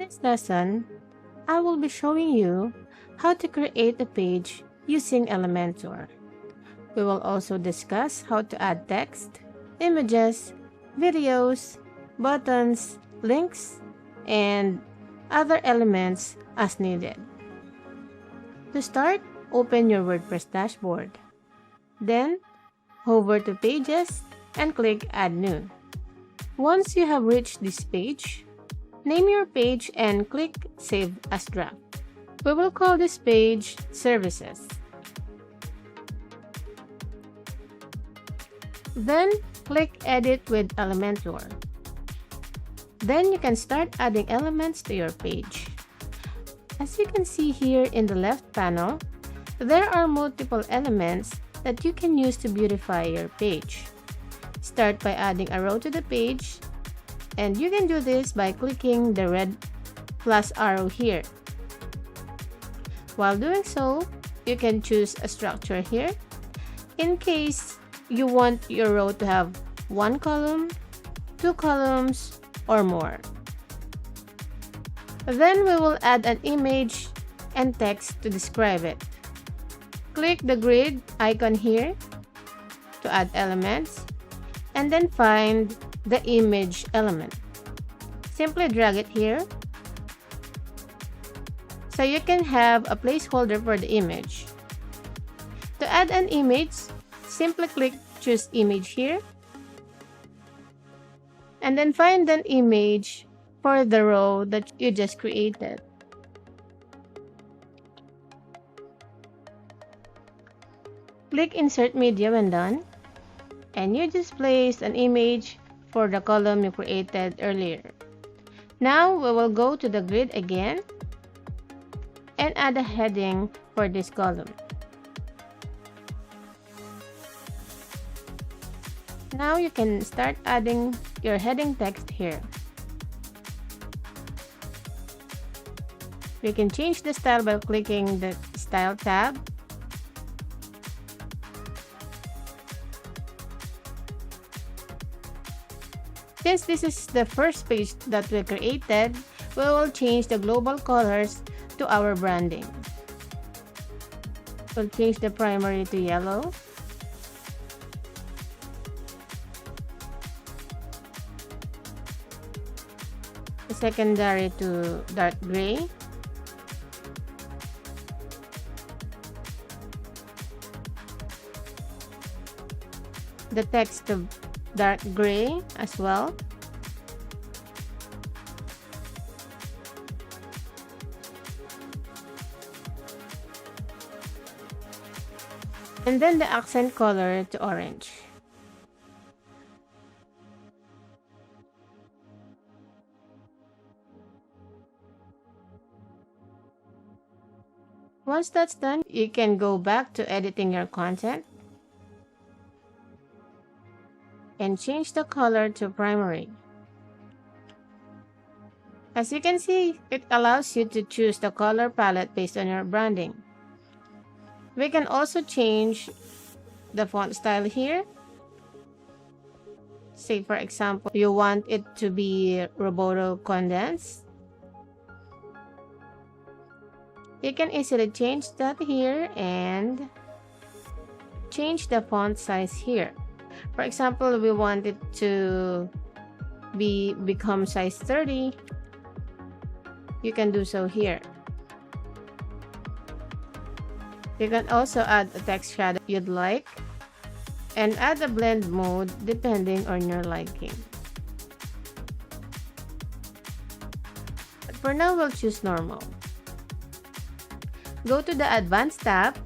this lesson, I will be showing you how to create a page using Elementor. We will also discuss how to add text, images, videos, buttons, links, and other elements as needed. To start, open your WordPress dashboard. Then, hover to Pages and click Add New. Once you have reached this page, name your page and click Save as Draft. We will call this page Services. Then, click Edit with Elementor. Then you can start adding elements to your page. As you can see here in the left panel, there are multiple elements that you can use to beautify your page. Start by adding a row to the page, and you can do this by clicking the red plus arrow here. While doing so, you can choose a structure here in case you want your row to have 1 column, 2 columns, or more. Then we will add an image and text to describe it. Click the grid icon here to add elements, and then find the image element. Simply drag it here so you can have a placeholder for the image. To add an image, simply click Choose Image here, and then find an image for the row that you just created. Click Insert Media when done, and you just place an image for the column you created earlier. Now we will go to the grid again and add a heading for this column. Now you can start adding your heading text here. You can change the style by clicking the Style tab. Since this is the first page that we created, we will change the global colors to our branding. We'll change the primary to yellow. The secondary to dark gray. The text to dark gray as well. And then the accent color to orange. Once that's done, you can go back to editing your content and change the color to primary. As you can see, it allows you to choose the color palette based on your branding. We can also change the font style here. Say for example, you want it to be Roboto condensed. You can easily change that here and change the font size here. For example, we want it to become size 30. You can do so here. You can also add a text shadow you'd like and add a blend mode depending on your liking. But for now, we'll choose normal. Go to the Advanced tab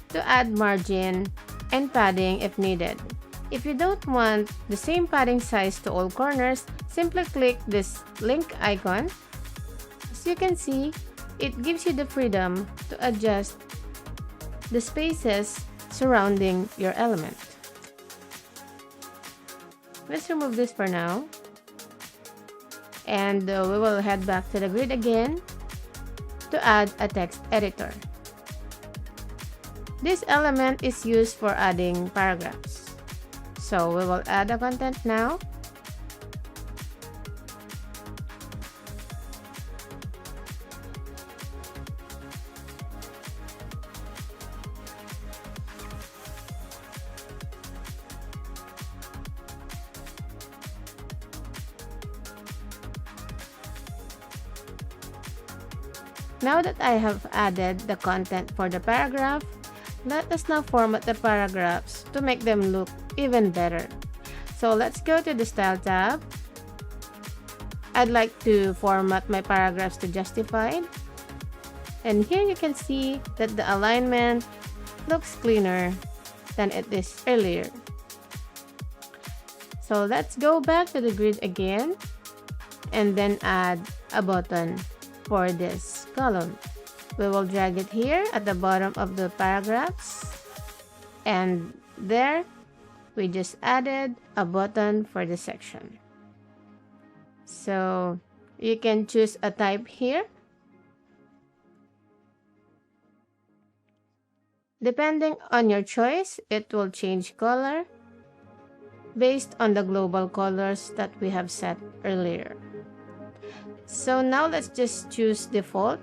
to add margin and padding if needed. If you don't want the same padding size to all corners, simply click this link icon. As you can see, it gives you the freedom to adjust the spaces surrounding your element. Let's remove this for now. And we will head back to the grid again to add a text editor. This element is used for adding paragraphs. So we will add a content now. Now that I have added the content for the paragraph, let us now format the paragraphs to make them look even better. So let's go to the Style tab. I'd like to format my paragraphs to justified. And here you can see that the alignment looks cleaner than it is earlier. So let's go back to the grid again and then add a button for this column. We will drag it here at the bottom of the paragraphs, and there we just added a button for the section. So you can choose a type here. Depending on your choice, it will change color based on the global colors that we have set earlier. So now let's just choose default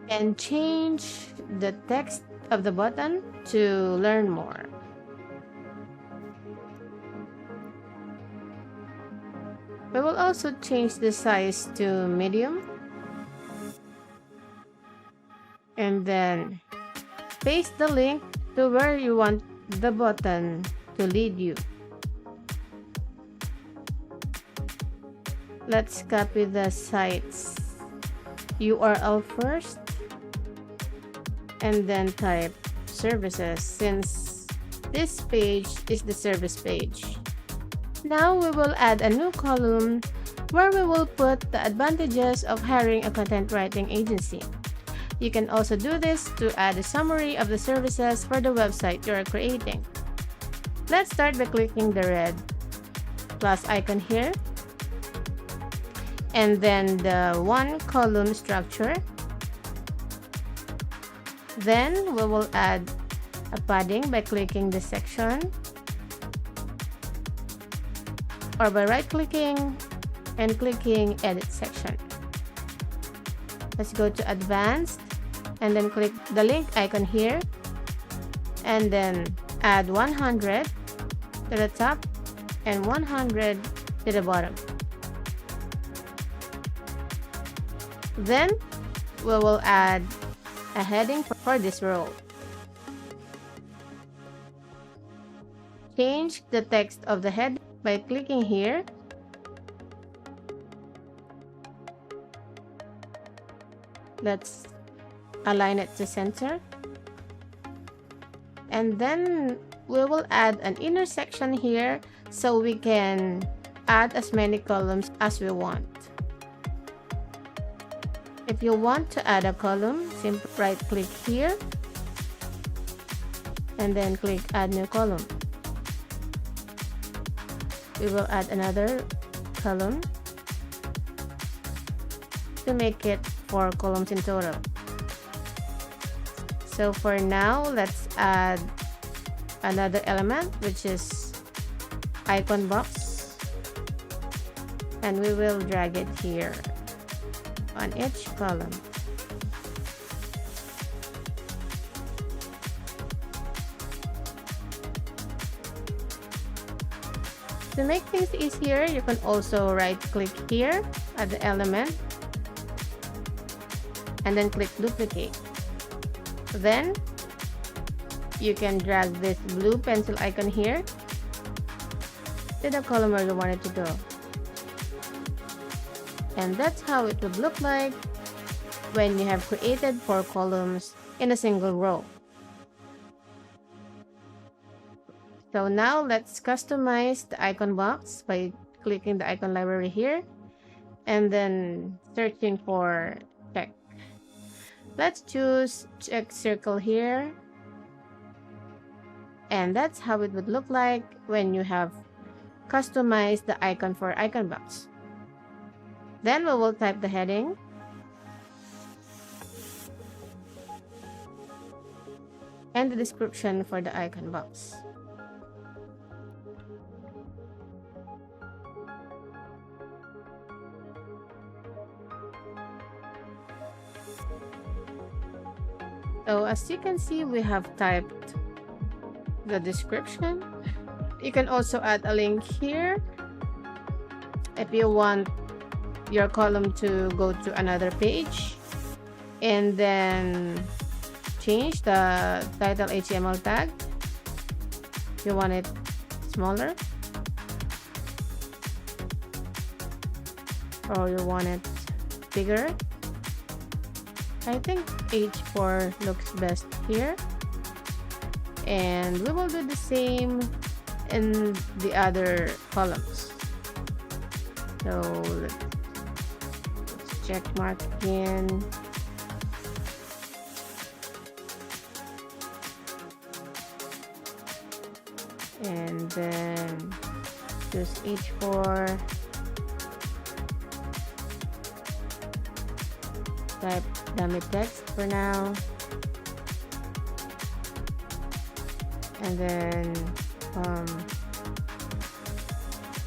and change the text of the button to learn more. We will also change the size to medium and then paste the link to where you want the button to lead you. Let's copy the site's URL first and then type services, since this page is the service page. Now we will add a new column where we will put the advantages of hiring a content writing agency. You can also do this to add a summary of the services for the website you are creating. Let's start by clicking the red plus icon here, and then the one column structure. Then we will add a padding by clicking the section or by right clicking and clicking edit section. Let's go to advanced and then click the link icon here and then add 100 to the top and 100 to the bottom. Then we will add a heading for this row. Change the text of the head by clicking here. Let's align it to center. And then we will add an inner section here so we can add as many columns as we want. If you want to add a column, simply right click here and then click add new column. We will add another column to make it 4 columns in total. So for now, let's add another element, which is icon box, and we will drag it here on each column. To make things easier, you can also right click here at the element and then click duplicate. Then you can drag this blue pencil icon here to the column where you want it to go. And that's how it would look like when you have created 4 columns in a single row. So now let's customize the icon box by clicking the icon library here and then searching for check. Let's choose check circle here, and that's how it would look like when you have customized the icon for icon box. Then we will type the heading and the description for the icon box. So as you can see, we have typed the description. You can also add a link here if you want your column to go to another page, and then change the title HTML tag. You want it smaller, or you want it bigger. I think H4 looks best here, and we will do the same in the other columns. So let's check mark again. And then choose H4. Type dummy text for now. And then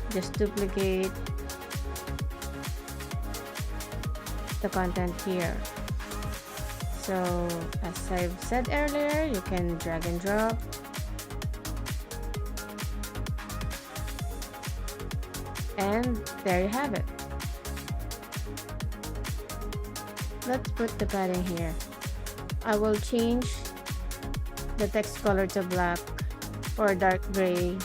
just duplicate the content here. So as I've said earlier, you can drag and drop. And there you have it. Let's put the padding here. I will change the text color to black or dark gray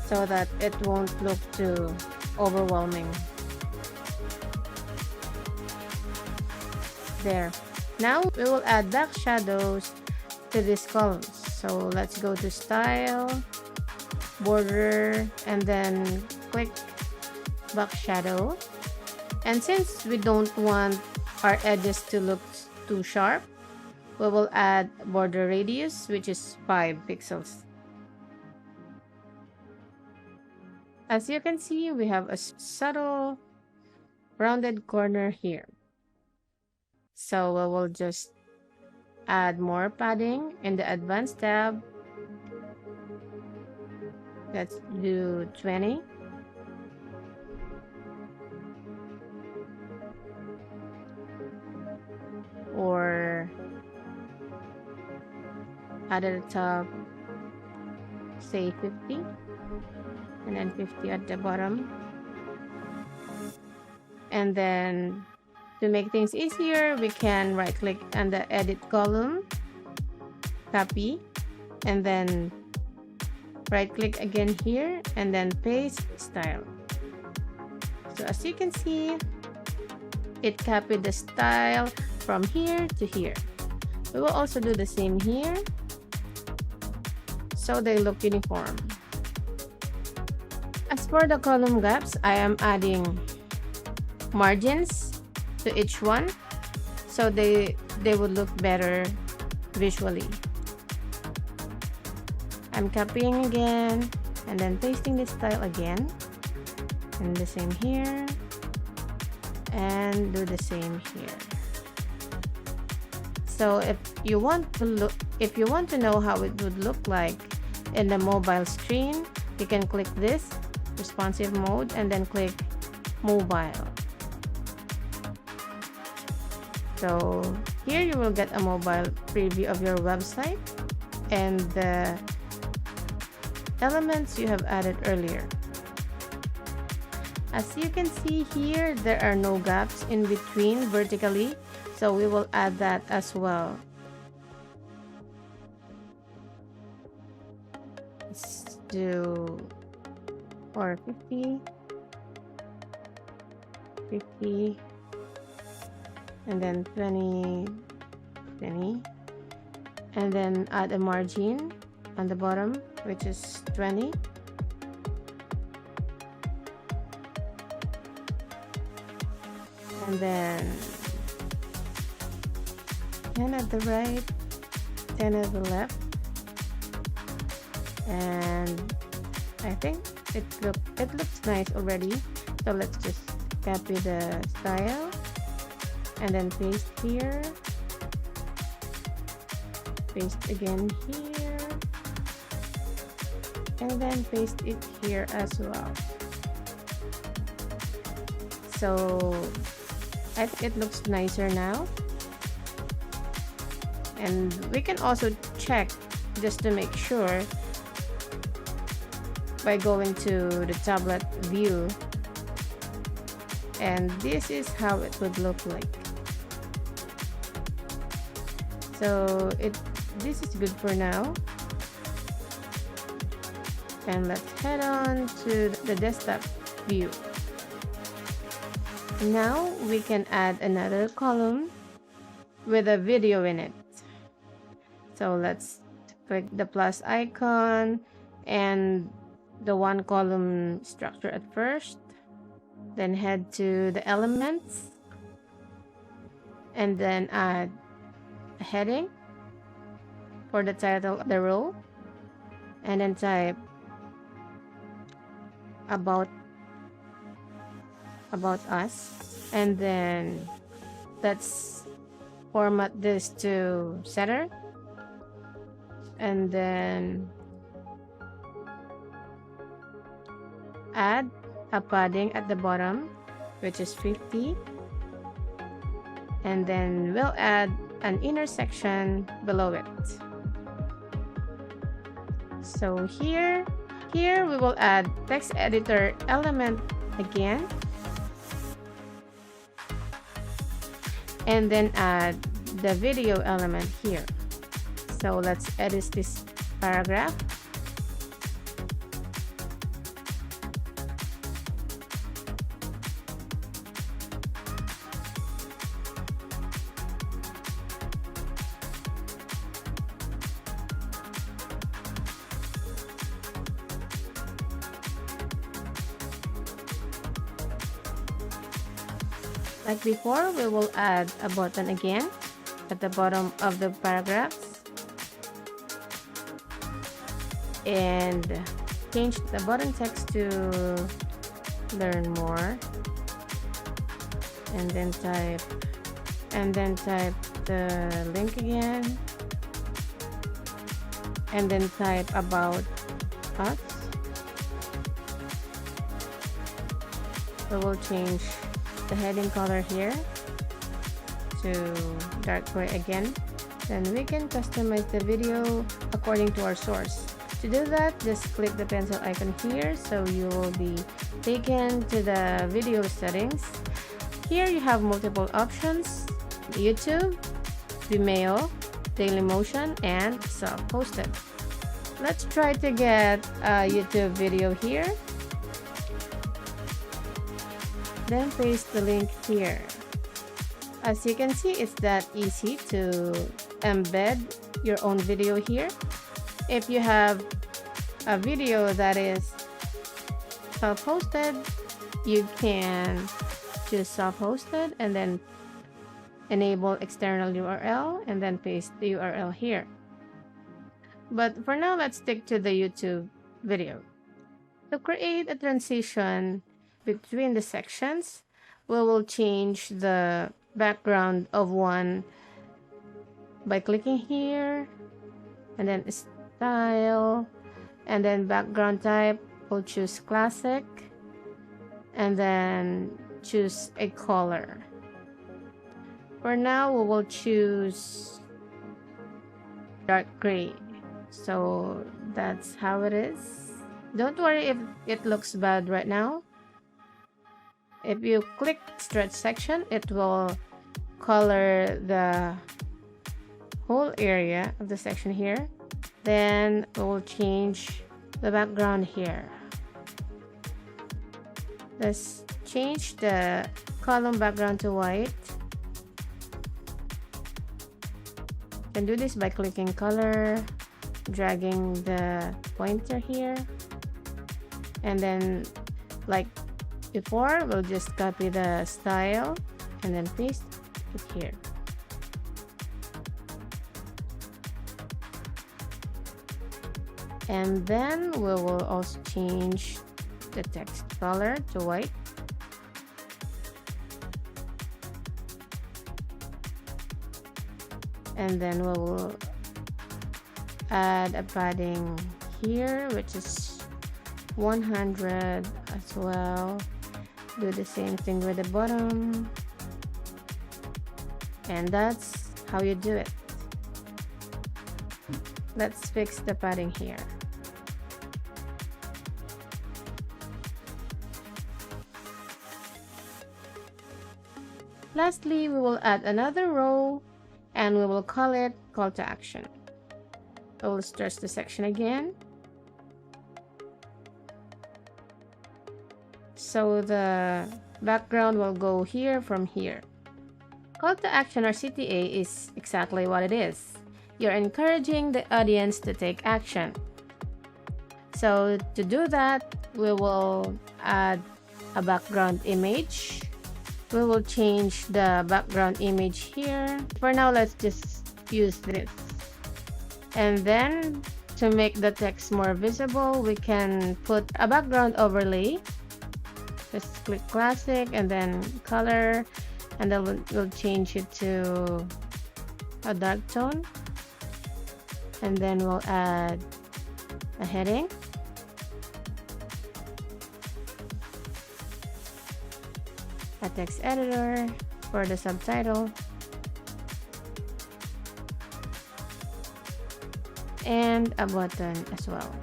so that it won't look too overwhelming. There. Now we will add back shadows to these columns. So let's go to Style, Border, and then click back shadow. And since we don't want our edges to look too sharp, we will add border radius, which is 5 pixels. As you can see, we have a subtle rounded corner here. So we will just add more padding in the Advanced tab. Let's do 20. Or add at the top, say 50, and then 50 at the bottom. And then to make things easier, we can right click on the edit column, copy, and then right click again here, and then paste style. So as you can see, it copied the style from here to here. We will also do the same here so they look uniform. As for the column gaps, I am adding margins to each one so they would look better visually. I'm copying again and then pasting the style again, and the same here, and do the same here. So if you want to know how it would look like in the mobile screen, you can click this responsive mode and then click mobile. So here you will get a mobile preview of your website and the elements you have added earlier. As you can see here, there are no gaps in between vertically, so we will add that as well. Let's do 50, 50, and then 20, 20, and then add a margin on the bottom, which is 20. And then 10 at the right, 10 at the left, and I think it looks nice already. So let's just copy the style and then paste here, paste again here, and then paste it here as well. So I think it looks nicer now. And we can also check just to make sure by going to the tablet view and this is how it would look like. So this is good for now, and let's head on to the desktop view. Now we can add another column with a video in it. So let's click the plus icon and the one column structure at first, then head to the elements and then add a heading for the title of the row, and then type about us, and then let's format this to center, and then add a padding at the bottom, which is 50, and then we'll add an inner section below it. So here we will add text editor element again, and then add the video element here. So let's edit this paragraph. Like before, we will add a button again at the bottom of the paragraphs and change the button text to learn more, and then type the link again, and then type about us. So we'll change the heading color here to dark gray again. Then we can customize the video according to our source. To do that, just click the pencil icon here, so you will be taken to the video settings. Here you have multiple options: YouTube, Vimeo, Dailymotion, and self-hosted. Let's try to get a YouTube video here. Then paste the link here. As you can see, it's that easy to embed your own video here. If you have a video that is self-hosted, you can choose self-hosted and then enable external URL and then paste the URL here. But for now, let's stick to the YouTube video. To create a transition between the sections, we will change the background of one by clicking here, and then style, and then background type, we'll choose classic, and then choose a color. For now, we will choose dark gray. So that's how it is. Don't worry if it looks bad right now. If you click stretch section, it will color the whole area of the section here. Then we'll change the background here. Let's change the column background to white. You can do this by clicking color, dragging the pointer here, and then like before, we'll just copy the style and then paste it here. And then we will also change the text color to white. And then we will add a padding here, which is 100 as well. Do the same thing with the bottom, and that's how you do it. Let's fix the padding here. Lastly, we will add another row and we will call it call to action. I will stretch the section again. So the background will go here from here. Call to action or CTA is exactly what it is. You're encouraging the audience to take action. So to do that, we will add a background image. We will change the background image here. For now, let's just use this. And then to make the text more visible, we can put a background overlay. Just click classic and then color, and then we'll change it to a dark tone. And then we'll add a heading. A text editor for the subtitle. And a button as well.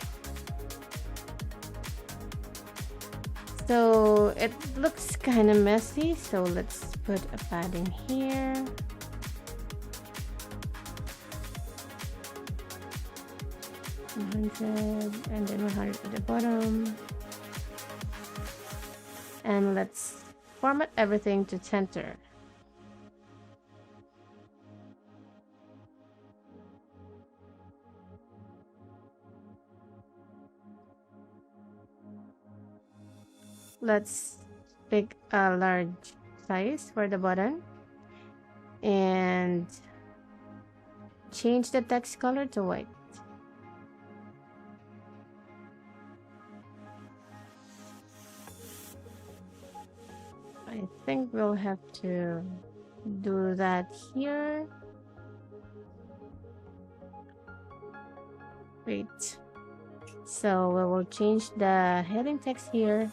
So it looks kind of messy, so let's put a padding here. And then 100 at the bottom. And let's format everything to center. Let's pick a large size for the button and change the text color to white. I think we'll have to do that here. Wait. So we will change the heading text here.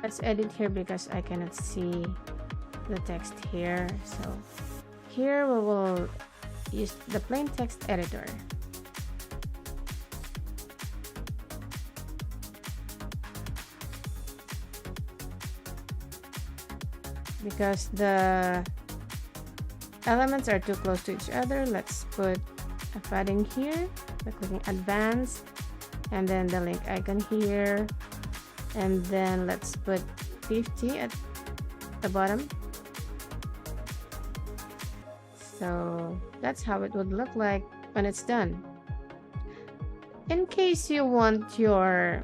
Let's edit here because I cannot see the text here. So here we will use the plain text editor. Because the elements are too close to each other, let's put a padding here by clicking advanced, and then the link icon here, and then let's put 50 at the bottom. So that's how it would look like when it's done. In case you want your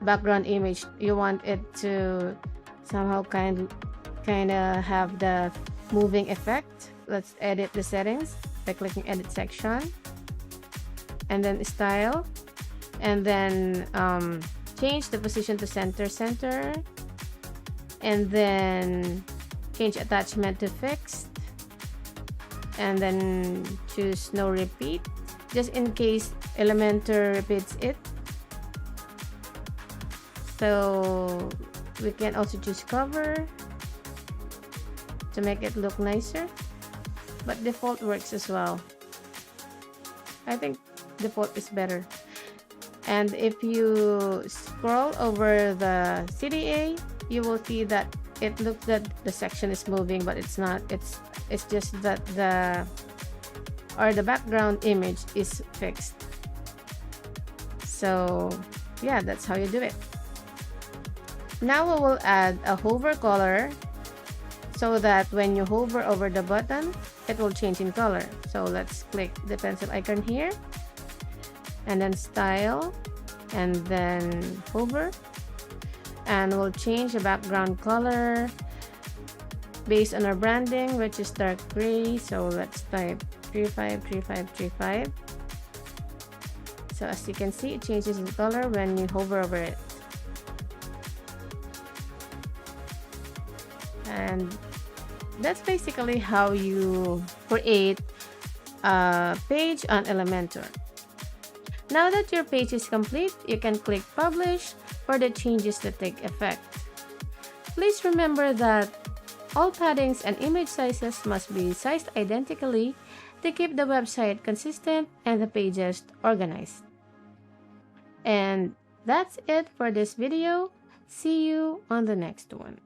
background image, you want it to somehow kind of have the moving effect, let's edit the settings by clicking edit section, and then style, and then change the position to center, and then change attachment to fixed, and then choose no repeat just in case Elementor repeats it. So we can also choose cover to make it look nicer, but default works as well. I think default is better. And if you scroll over the CTA, you will see that it looks that the section is moving, but it's not. It's just that the background image is fixed. So yeah, that's how you do it. Now we will add a hover color so that when you hover over the button, it will change in color. So let's click the pencil icon here, and then style, and then hover, and we'll change the background color based on our branding, which is dark gray. So let's type 353535. So as you can see, it changes in color when you hover over it. And that's basically how you create a page on Elementor. Now that your page is complete, you can click publish for the changes to take effect. Please remember that all paddings and image sizes must be sized identically to keep the website consistent and the pages organized. And that's it for this video. See you on the next one.